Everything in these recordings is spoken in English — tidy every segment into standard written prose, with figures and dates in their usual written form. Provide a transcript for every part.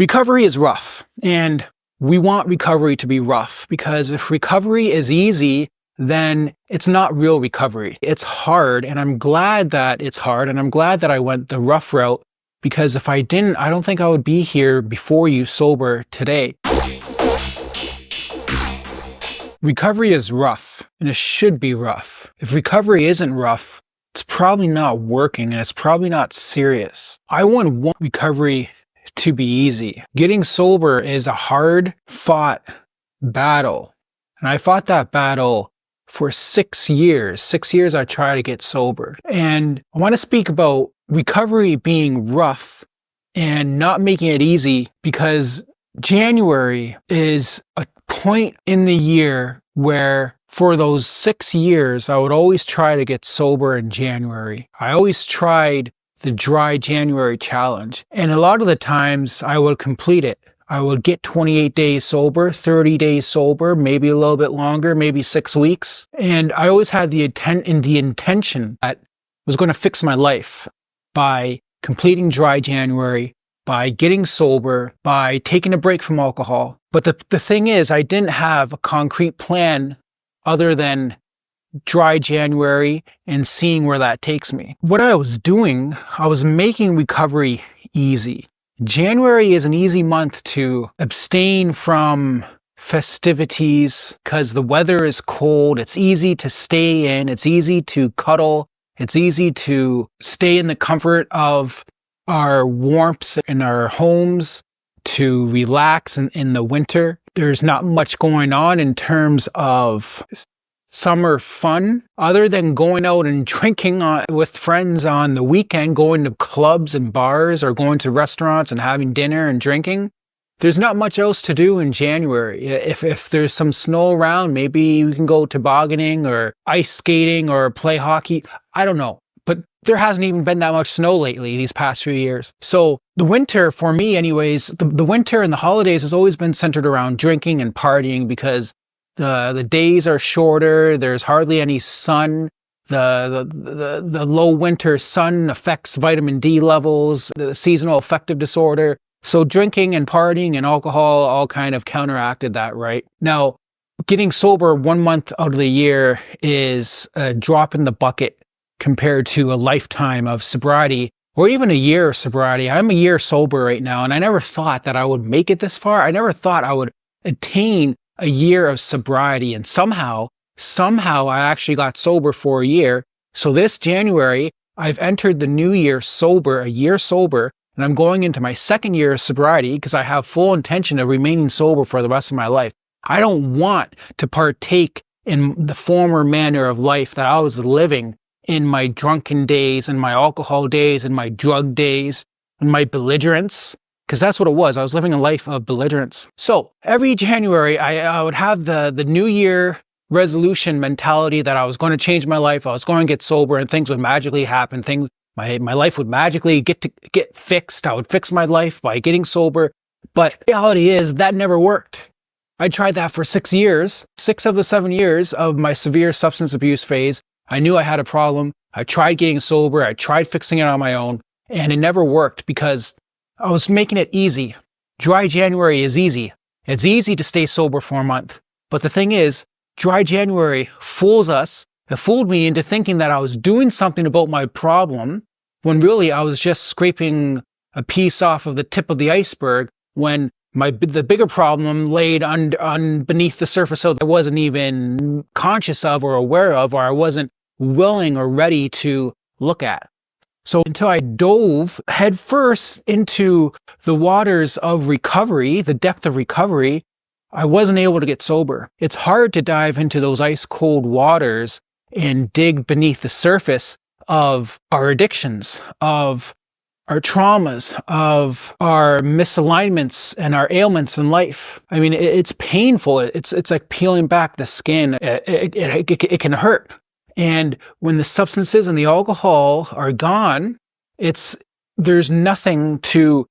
Recovery is rough, and we want recovery to be rough because if recovery is easy, then it's not real recovery. It's hard, and I'm glad that it's hard, and I'm glad that I went the rough route because if I didn't, I don't think I would be here before you sober today. Recovery is rough, and it should be rough. If recovery isn't rough, it's probably not working, and it's probably not serious. I want recovery to be easy. Getting sober is a hard-fought battle, and I fought that battle for 6 years. 6 years I tried to get sober, and I want to speak about recovery being rough and not making it easy because January is a point in the year where for those 6 years, I would always try to get sober in January. I always tried the dry January challenge. And a lot of the times I would complete it. I would get 28 days sober, 30 days sober, maybe a little bit longer, maybe 6 weeks. And I always had the intention that I was going to fix my life by completing dry January, by getting sober, by taking a break from alcohol. But the thing is, I didn't have a concrete plan other than dry January and seeing where that takes me. What I was doing, I was making recovery easy. January is an easy month to abstain from festivities because the weather is cold. It's easy to stay in. It's easy to cuddle. It's easy to stay in the comfort of our warmth in our homes, to relax in the winter. There's not much going on in terms of summer fun other than going out and drinking with friends on the weekend, going to clubs and bars or going to restaurants and having dinner and drinking. There's not much else to do in January. If there's some snow around, maybe we can go tobogganing or ice skating or play hockey. I don't know. But there hasn't even been that much snow lately these past few years. So the winter, for me anyways, the winter and the holidays has always been centered around drinking and partying because the days are shorter, there's hardly any sun, the low winter sun affects vitamin D levels, the seasonal affective disorder. So drinking and partying and alcohol all kind of counteracted that, right? Now, getting sober 1 month out of the year is a drop in the bucket compared to a lifetime of sobriety or even a year of sobriety. I'm a year sober right now, and I never thought that I would make it this far. I never thought I would attain a year of sobriety, and somehow I actually got sober for a year. So this January, I've entered the new year sober, a year sober, and I'm going into my 2nd year of sobriety because I have full intention of remaining sober for the rest of my life. I don't want to partake in the former manner of life that I was living in my drunken days and my alcohol days and my drug days and my belligerence. Because that's what it was. I was living a life of belligerence. So every January, I would have the New Year resolution mentality that I was going to change my life. I was going to get sober and things would magically happen. My life would magically get fixed. I would fix my life by getting sober. But the reality is that never worked. I tried that for 6 years. 6 of the 7 years of my severe substance abuse phase, I knew I had a problem. I tried getting sober. I tried fixing it on my own. And it never worked because I was making it easy. Dry January is easy. It's easy to stay sober for a month. But the thing is, dry January fools us. It fooled me into thinking that I was doing something about my problem when really I was just scraping a piece off of the tip of the iceberg when the bigger problem laid beneath the surface that I wasn't even conscious of or aware of, or I wasn't willing or ready to look at. So until I dove headfirst into the waters of recovery, the depth of recovery, I wasn't able to get sober. It's hard to dive into those ice cold waters and dig beneath the surface of our addictions, of our traumas, of our misalignments and our ailments in life. I mean, it's painful. It's like peeling back the skin. It can hurt. And when the substances and the alcohol are gone, there's nothing to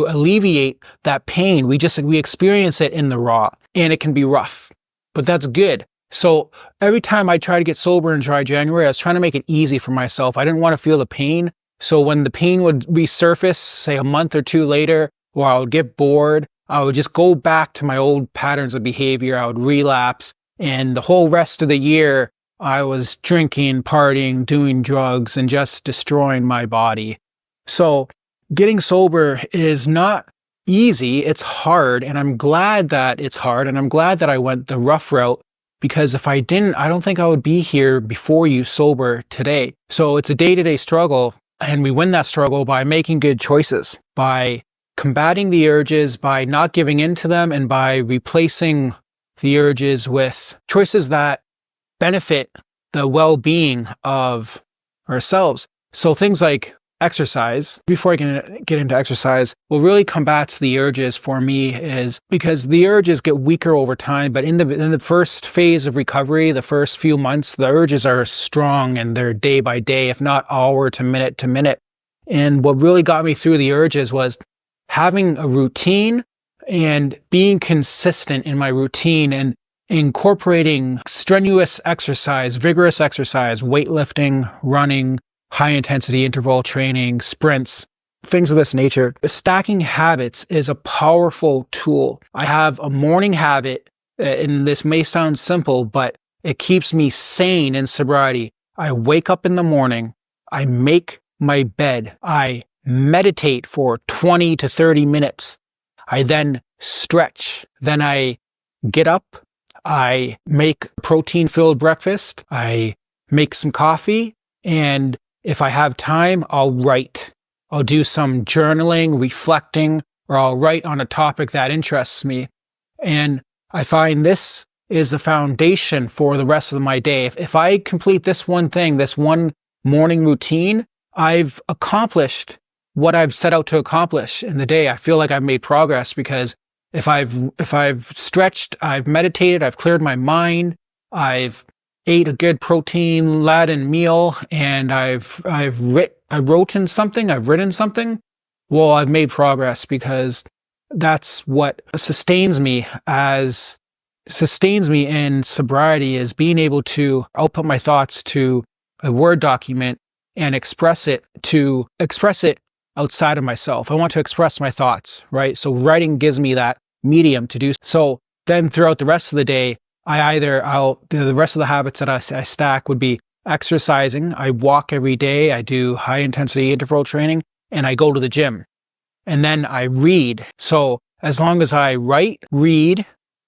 alleviate that pain. We experience it in the raw, and it can be rough, but that's good. So every time I try to get sober in dry January, I was trying to make it easy for myself. I didn't want to feel the pain. So when the pain would resurface, say a month or two later, or I would get bored. I would just go back to my old patterns of behavior. I would relapse. And the whole rest of the year, I was drinking, partying, doing drugs, and just destroying my body. So getting sober is not easy. It's hard. And I'm glad that it's hard. And I'm glad that I went the rough route, because if I didn't, I don't think I would be here before you sober today. So it's a day-to-day struggle. And we win that struggle by making good choices, by combating the urges, by not giving in to them, and by replacing the urges with choices that benefit the well-being of ourselves. So things like exercise, before I can get into exercise, what really combats the urges for me is because the urges get weaker over time, but in the first phase of recovery, the first few months, the urges are strong and they're day by day, if not hour to minute. And what really got me through the urges was having a routine and being consistent in my routine and incorporating strenuous exercise, vigorous exercise, weightlifting, running, high intensity interval training, sprints, things of this nature. Stacking habits is a powerful tool. I have a morning habit, and this may sound simple, but it keeps me sane in sobriety. I wake up in the morning, I make my bed, I meditate for 20 to 30 minutes. I then stretch, then I get up, I make protein-filled breakfast, I make some coffee, and if I have time, I'll write. I'll do some journaling, reflecting, or I'll write on a topic that interests me. And I find this is the foundation for the rest of my day. If I complete this one thing, this one morning routine, I've accomplished what I've set out to accomplish in the day. I feel like I've made progress because if I've stretched, I've meditated, I've cleared my mind, I've ate a good protein-laden meal, and I've written something, well, I've made progress, because that's what sustains me in sobriety, is being able to output my thoughts to a Word document and express it outside of myself. I want to express my thoughts, right? So writing gives me that medium to do. So then throughout the rest of the day, the rest of the habits that I stack would be exercising. I walk every day. I do high intensity interval training, and I go to the gym. And then I read. So as long as I write, read,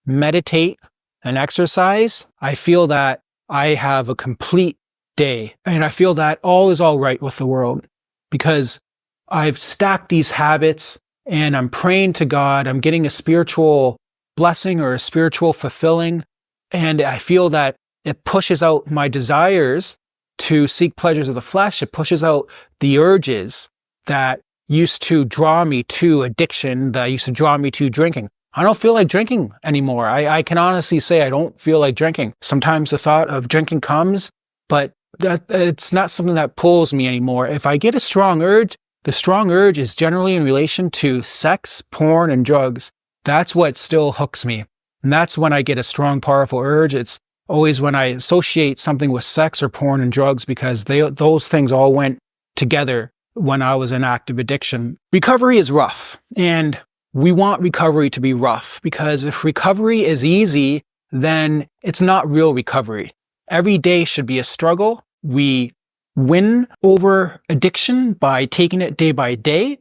meditate, and exercise, I feel that I have a complete day. And I feel that all is all right with the world, because I've stacked these habits and I'm praying to God. I'm getting a spiritual blessing or a spiritual fulfilling. And I feel that it pushes out my desires to seek pleasures of the flesh. It pushes out the urges that used to draw me to addiction, that used to draw me to drinking. I don't feel like drinking anymore. I can honestly say I don't feel like drinking. Sometimes the thought of drinking comes, but it's not something that pulls me anymore. If I get a strong urge, the strong urge is generally in relation to sex, porn, and drugs. That's what still hooks me. And that's when I get a strong, powerful urge. It's always when I associate something with sex or porn and drugs, because those things all went together when I was in active addiction. Recovery is rough, and we want recovery to be rough, because if recovery is easy, then it's not real recovery. Every day should be a struggle. We win over addiction by taking it day by day.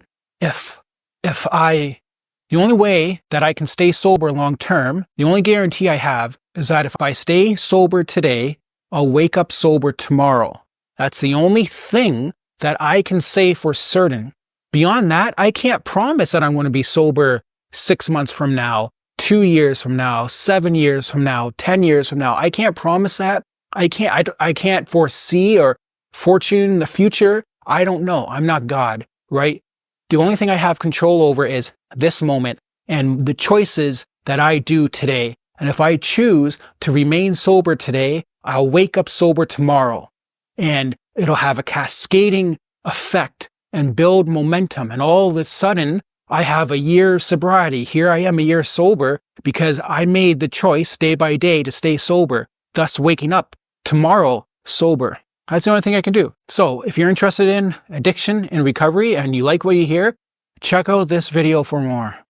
The only way that I can stay sober long term, the only guarantee I have is that if I stay sober today, I'll wake up sober tomorrow. That's the only thing that I can say for certain. Beyond that, I can't promise that I'm going to be sober 6 months from now, 2 years from now, 7 years from now, 10 years from now. I can't promise that. I can't foresee or fortune the future. I don't know. I'm not God, right? The only thing I have control over is this moment and the choices that I do today. And if I choose to remain sober today, I'll wake up sober tomorrow, and it'll have a cascading effect and build momentum. And all of a sudden, I have a year of sobriety. Here I am, a year sober, because I made the choice day by day to stay sober, thus waking up tomorrow sober. That's the only thing I can do. So if you're interested in addiction and recovery and you like what you hear, Check out this video for more.